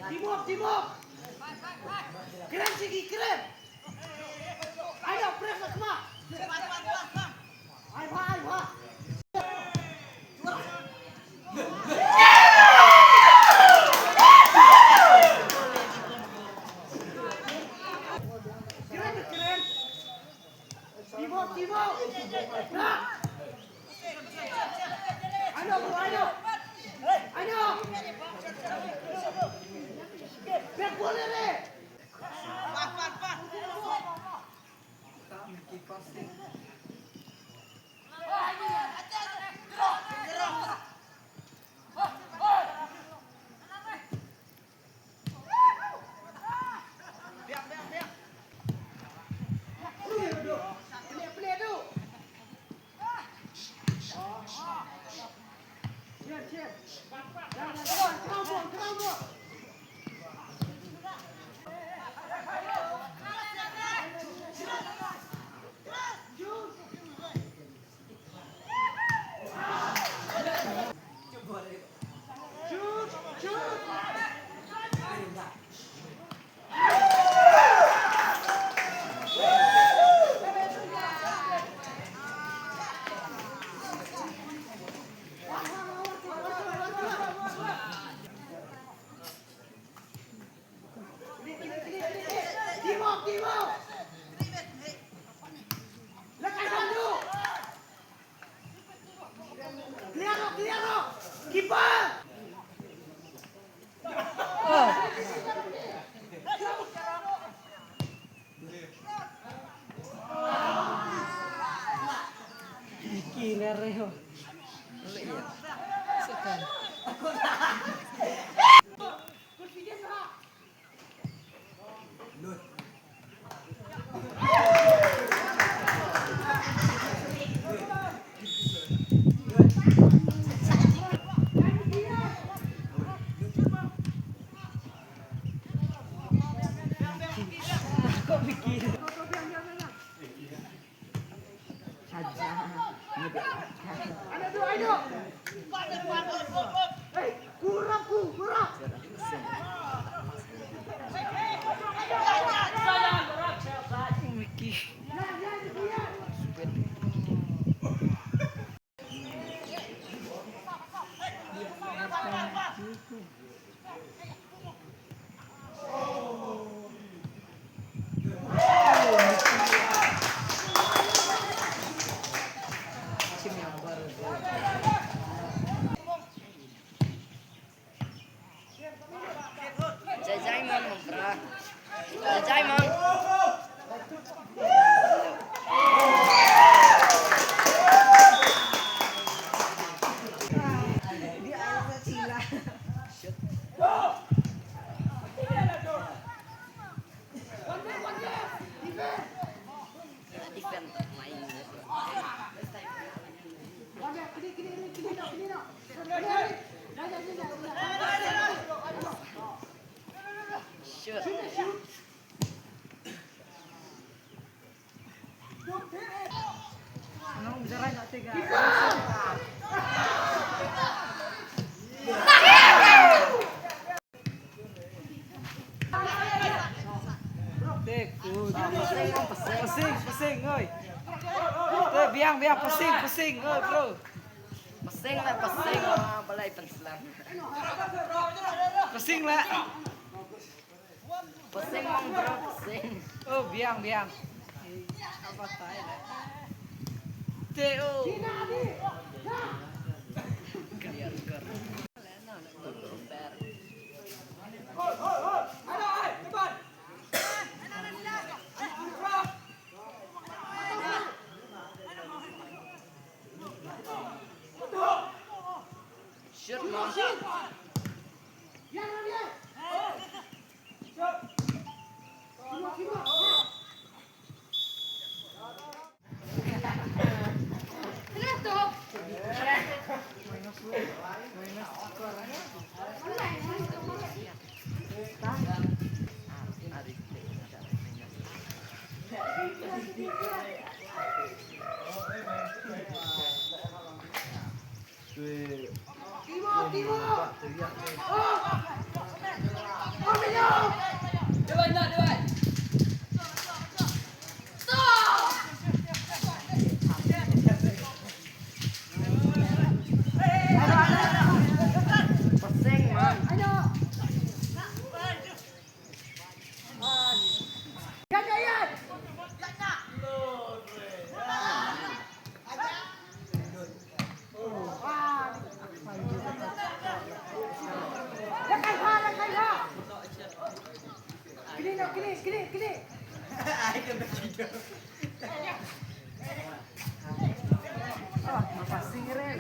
Timur. Keren Sigi, keren. Ayo, press semua. Ayo. Keren. Timur. Nah. Ayo. Back boleh deh. Pas. Timur. Lekas maju. Clear lo. Kiper. Gila Reo. Sekan. Kok bikin? Ayo. Kurang. Jajai mang. Pusing, oi. Tuh, biang, pusing, oi, bro. Pesing balai penselang. Pusing lah. Pesing mang bro, pesing. Oh, biang. Apa tai lah. Teo. Kalian ger. Shoot, man. Timur. Kini. Oh, mapasing rin.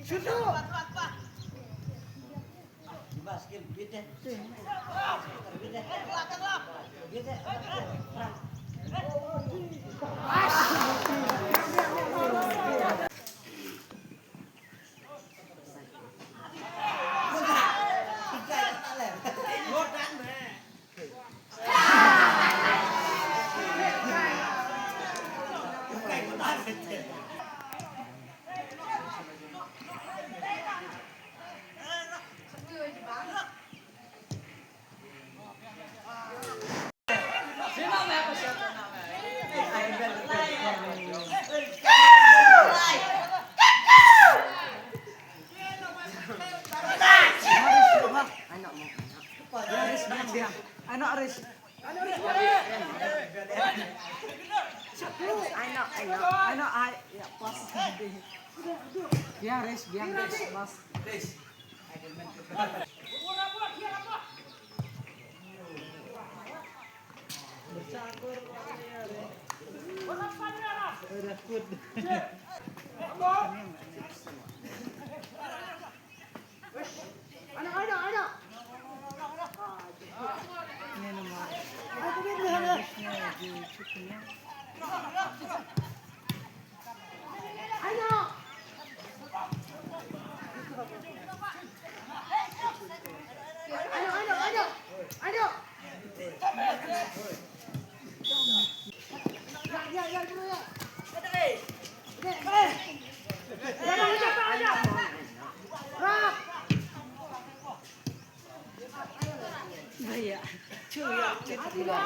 Susu. Biang. Ano Aris? Ano ay ya pas. Biang Aris, mas. Ano. Ini nama. Ano. Iya. Cuy, cerita.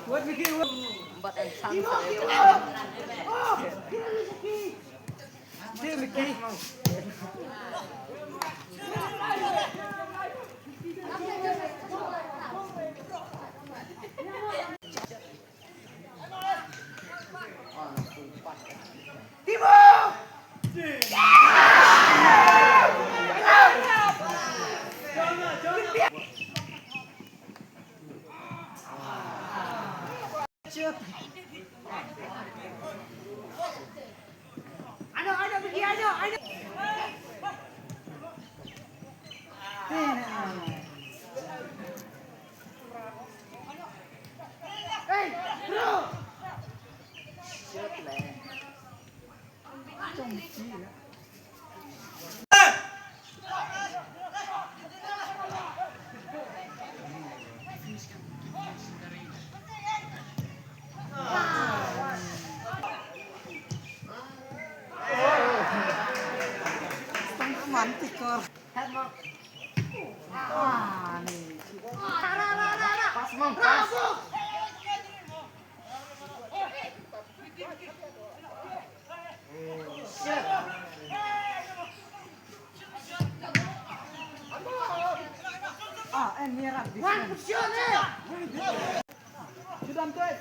Buat bikin Empat and sunset. dia bikin. Ano, pergi ano. Hey, bro. Mantik kor. Ah, nih. Pas mong, pas. Ah, merah. One position eh. Sudah tuh.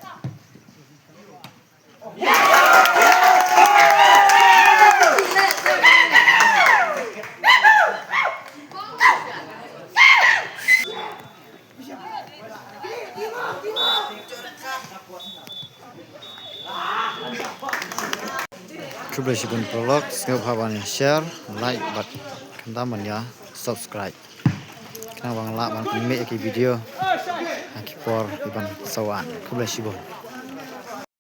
Kublasibun prolog, sengau habannya share, like, bat kentaman ya, subscribe. Kenapa ngelak bang video, akipor iban sawan. Kublasibun.